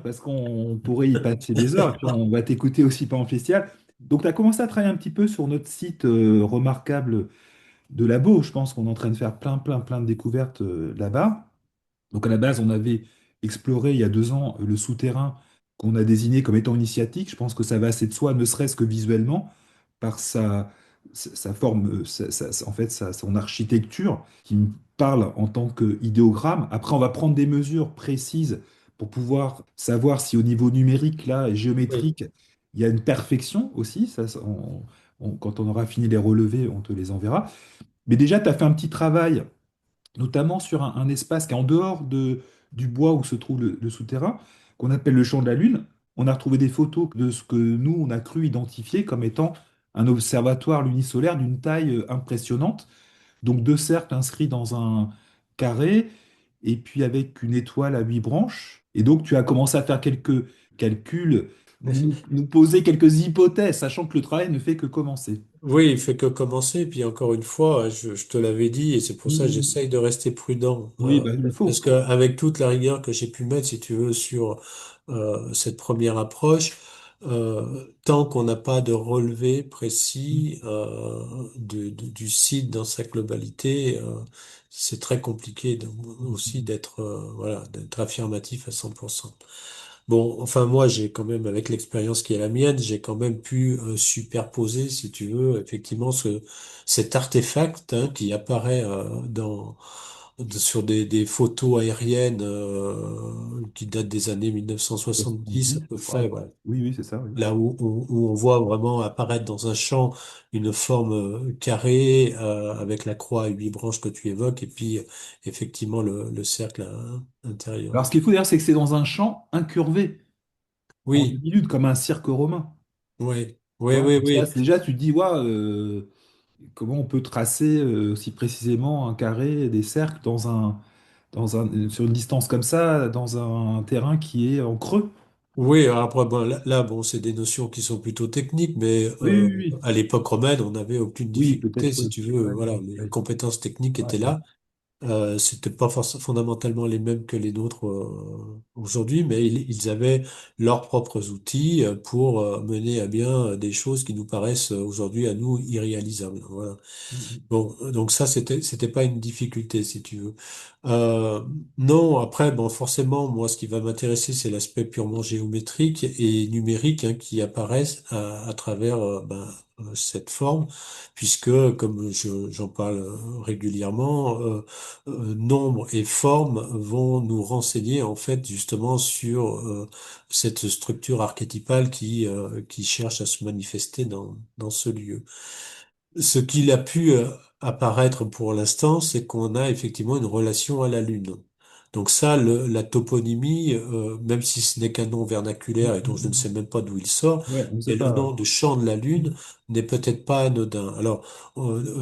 parce qu'on pourrait y passer des heures, et puis on va t'écouter aussi pendant le festival. Donc, tu as commencé à travailler un petit peu sur notre site remarquable de labo. Je pense qu'on est en train de faire plein, plein, plein de découvertes là-bas. Donc à la base, on avait exploré il y a 2 ans le souterrain qu'on a désigné comme étant initiatique. Je pense que ça va assez de soi, ne serait-ce que visuellement, par sa forme, en fait, son architecture qui me parle en tant qu'idéogramme. Après, on va prendre des mesures précises pour pouvoir savoir si au niveau numérique, là, et Oui. géométrique, il y a une perfection aussi. Quand on aura fini les relevés, on te les enverra. Mais déjà, tu as fait un petit travail notamment sur un espace qui est en dehors du bois où se trouve le souterrain, qu'on appelle le champ de la Lune. On a retrouvé des photos de ce que nous, on a cru identifier comme étant un observatoire lunisolaire d'une taille impressionnante. Donc 2 cercles inscrits dans un carré, et puis avec une étoile à 8 branches. Et donc tu as commencé à faire quelques calculs, nous poser quelques hypothèses, sachant que le travail ne fait que commencer. Oui, il fait que commencer. Puis encore une fois, je te l'avais dit, et c'est pour ça que Mhm. j'essaye de rester prudent. Oui, bah, il Parce faut. qu'avec toute la rigueur que j'ai pu mettre, si tu veux, sur cette première approche, tant qu'on n'a pas de relevé précis du site dans sa globalité, c'est très compliqué aussi d'être voilà, d'être affirmatif à 100%. Bon, enfin moi j'ai quand même, avec l'expérience qui est la mienne, j'ai quand même pu superposer, si tu veux, effectivement cet artefact qui apparaît sur des photos aériennes qui datent des années 1970 à 70, peu je crois. près, ouais. Oui, oui, c'est ça, oui. Là où on voit vraiment apparaître dans un champ une forme carrée avec la croix à 8 branches que tu évoques et puis effectivement le cercle Alors, intérieur. ce qu'il faut dire, c'est que c'est dans un champ incurvé, en Oui, demi-lune, comme un cirque romain. oui, Tu oui, vois, oui, donc ça, oui. déjà, tu te dis, ouais, comment on peut tracer aussi précisément un carré, des cercles sur une distance comme ça, dans un terrain qui est en creux. Oui, alors après, bon, là, bon, c'est des notions qui sont plutôt techniques, mais Oui, oui, oui. à l'époque romaine, on n'avait aucune Oui, difficulté, peut-être, si oui. tu veux. Ouais, Voilà, les ouais, compétences techniques ouais, étaient ouais. là. C'était pas fondamentalement les mêmes que les nôtres aujourd'hui, mais ils avaient leurs propres outils pour mener à bien des choses qui nous paraissent aujourd'hui à nous irréalisables. Voilà. Mhm. Bon, donc ça, c'était pas une difficulté, si tu veux. Euh, non, après, bon, forcément, moi, ce qui va m'intéresser, c'est l'aspect purement géométrique et numérique qui apparaissent à travers cette forme, puisque, comme j'en parle régulièrement, nombre et forme vont nous renseigner, en fait, justement, sur cette structure archétypale qui cherche à se manifester dans ce lieu. Ce qu'il a pu apparaître pour l'instant, c'est qu'on a effectivement une relation à la Lune. Donc ça, la toponymie, même si ce n'est qu'un nom vernaculaire et dont je ne sais Mhm. même pas d'où il sort, Ouais, on ne sait et le pas. nom de champ de la Lune n'est peut-être pas anodin. Alors,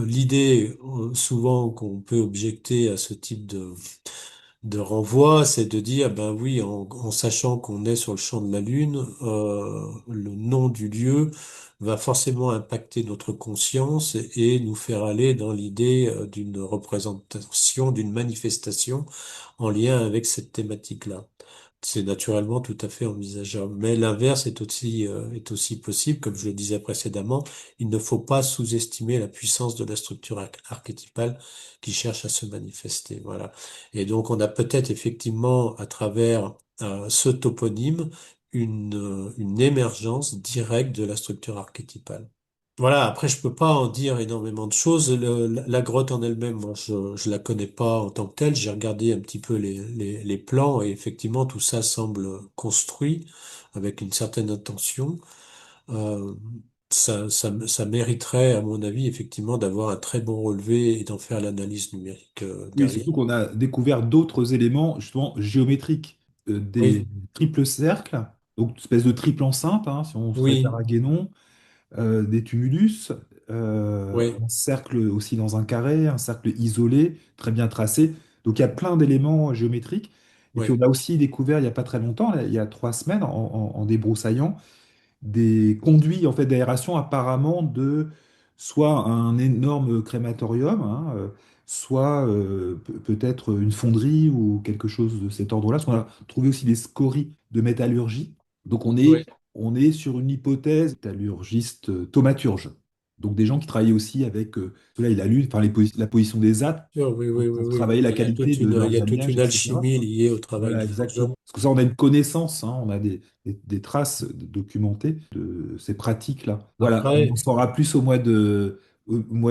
l'idée souvent qu'on peut objecter à ce type de renvoi, c'est de dire, ben oui, en sachant qu'on est sur le champ de la Lune, le nom du lieu va forcément impacter notre conscience et nous faire aller dans l'idée d'une représentation, d'une manifestation en lien avec cette thématique-là. C'est naturellement tout à fait envisageable. Mais l'inverse est aussi possible, comme je le disais précédemment. Il ne faut pas sous-estimer la puissance de la structure archétypale qui cherche à se manifester. Voilà. Et donc, on a peut-être effectivement, à travers ce toponyme, une émergence directe de la structure archétypale. Voilà, après, je peux pas en dire énormément de choses. La grotte en elle-même, moi, je la connais pas en tant que telle. J'ai regardé un petit peu les plans et effectivement, tout ça semble construit avec une certaine intention. Euh, ça mériterait, à mon avis, effectivement, d'avoir un très bon relevé et d'en faire l'analyse numérique Oui, derrière. surtout qu'on a découvert d'autres éléments, justement, géométriques, des Oui, triples cercles, donc une espèce de triple enceinte, hein, si on se réfère oui, à Guénon, des tumulus, oui, un cercle aussi dans un carré, un cercle isolé, très bien tracé. Donc il y a plein d'éléments géométriques. Et puis oui, on a aussi découvert il n'y a pas très longtemps, là, il y a 3 semaines, en débroussaillant, des conduits en fait d'aération apparemment de soit un énorme crématorium, hein, soit peut-être une fonderie ou quelque chose de cet ordre-là. Parce qu'on a trouvé aussi des scories de métallurgie. Donc Oui, on est sur une hypothèse métallurgiste thaumaturge. Donc des gens qui travaillaient aussi avec, là il a lu, enfin, la position des âtres sûr, oui, oui, oui, pour oui, travailler oui. la Il y a qualité de il y leurs a toute alliages, une etc. alchimie liée au travail Voilà, du exactement. forgeron. Parce que ça, on a une connaissance, hein, on a des traces documentées de ces pratiques-là. Voilà, on en Après, saura plus au mois de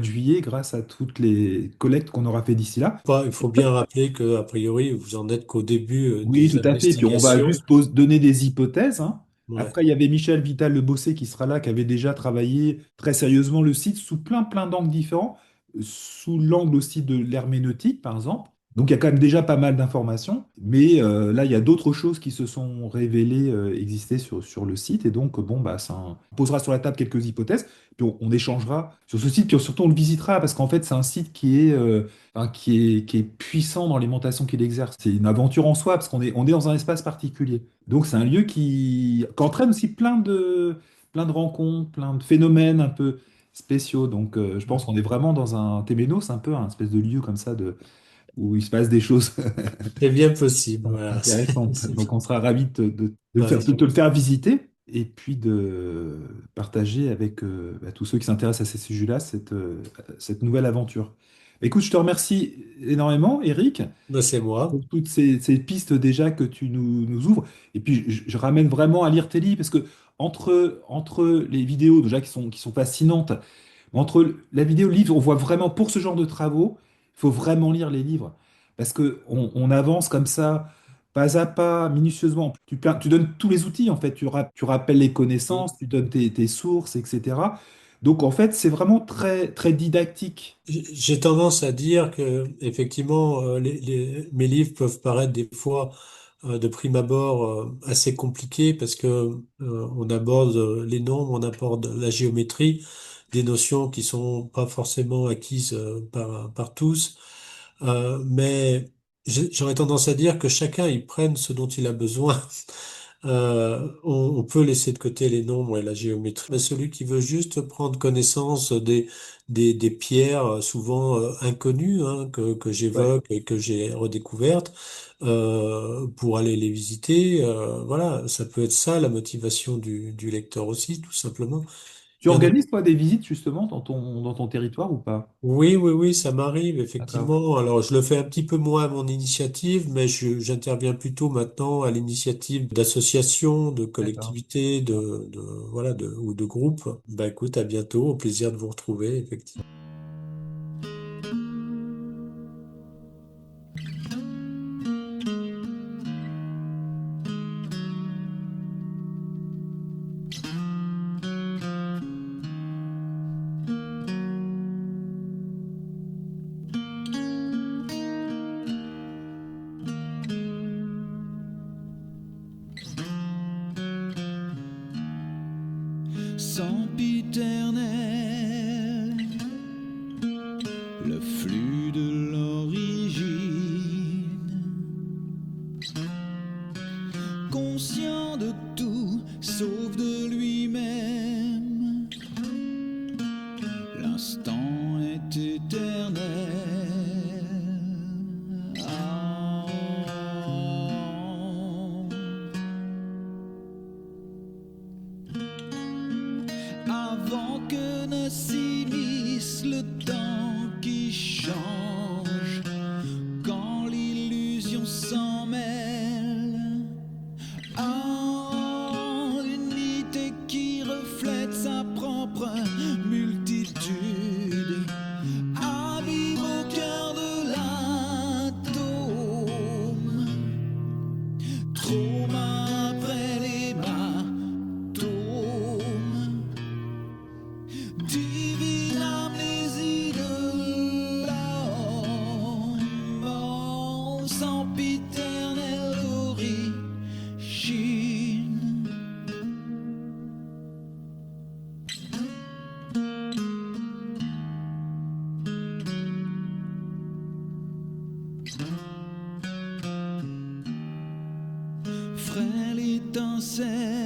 juillet grâce à toutes les collectes qu'on aura fait d'ici là. il faut bien rappeler que, a priori, vous en êtes qu'au début Oui, des tout à fait. Puis on va juste investigations. donner des hypothèses, hein. Ouais. Après, il y avait Michel Vital Le Bossé qui sera là, qui avait déjà travaillé très sérieusement le site sous plein d'angles différents, sous l'angle aussi de l'herméneutique, par exemple. Donc il y a quand même déjà pas mal d'informations, mais là, il y a d'autres choses qui se sont révélées exister sur le site, et donc, bon, bah, on posera sur la table quelques hypothèses, puis on échangera sur ce site, puis surtout on le visitera, parce qu'en fait, c'est un site qui est puissant dans l'alimentation qu'il exerce. C'est une aventure en soi, parce on est dans un espace particulier. Donc c'est un lieu qui entraîne aussi plein de rencontres, plein de phénomènes un peu spéciaux. Donc je pense qu'on est vraiment dans un Téménos, un peu un espèce de lieu comme ça où il se passe des choses C'est bien possible, voilà. intéressantes. Donc on sera ravis Ouais. de te le faire visiter et puis de partager avec tous ceux qui s'intéressent à ces sujets-là cette nouvelle aventure. Écoute, je te remercie énormément, Eric, Ben, c'est moi. pour toutes ces pistes déjà que tu nous ouvres. Et puis, je ramène vraiment à lire tes livres, parce que entre les vidéos déjà qui sont fascinantes, entre la vidéo et le livre, on voit vraiment, pour ce genre de travaux, il faut vraiment lire les livres. Parce que on avance comme ça, pas à pas, minutieusement. Tu donnes tous les outils, en fait. Tu rappelles les connaissances, tu donnes tes sources, etc. Donc, en fait, c'est vraiment très didactique. J'ai tendance à dire que effectivement mes livres peuvent paraître des fois de prime abord assez compliqués parce que on aborde les nombres, on aborde la géométrie, des notions qui sont pas forcément acquises par tous. Mais j'aurais tendance à dire que chacun y prenne ce dont il a besoin. On peut laisser de côté les nombres et la géométrie, mais celui qui veut juste prendre connaissance des pierres souvent inconnues hein, que Ouais. j'évoque et que j'ai redécouvertes pour aller les visiter, voilà, ça peut être ça la motivation du lecteur aussi, tout simplement. Tu Il y en a organises, toi, des visites, justement, dans ton territoire ou pas? Oui, oui, oui, ça m'arrive D'accord. effectivement. Alors, je le fais un petit peu moins à mon initiative, mais j'interviens plutôt maintenant à l'initiative d'associations, de D'accord. collectivités, voilà, ou de groupes. Bah, écoute, à bientôt. Au plaisir de vous retrouver, effectivement. Sempiternel, le flux de l'origine, conscient de tout sauf de lui-même, l'instant est éternel. Ah. Avant que ne s'immisce le temps qui change, quand l'illusion s'en mêle à l'unité qui reflète sa propre multitude, avive au cœur de l'atome, trauma après l'hématome. Divine amnésie de l'homme, sempiternelle origine. Frêle étincelle